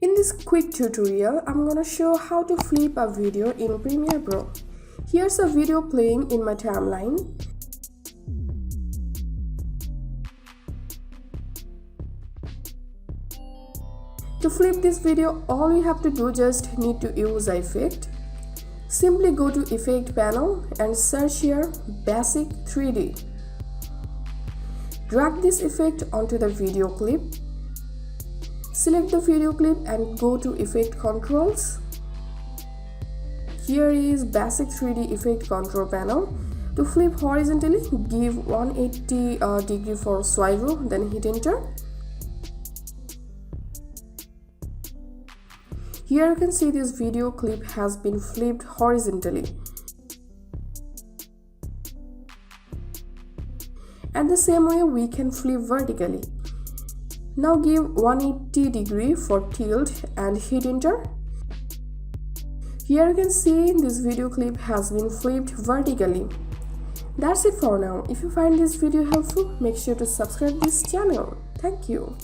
In this quick tutorial, I'm gonna show how to flip a video in Premiere Pro. Here's a video playing in my timeline. To flip this video, all you have to do just need to use an effect. Simply go to Effect panel and search here Basic 3D. Drag this effect onto the video clip. Select the video clip and go to Effect Controls. Here is Basic 3D Effect Control panel. To flip horizontally, give 180 degree for swivel, then hit enter. Here you can see this video clip has been flipped horizontally. And the same way we can flip vertically. Now give 180 degree for tilt and hit enter. Here you can see this video clip has been flipped vertically. That's it for now. If you find this video helpful, make sure to subscribe this channel. Thank you.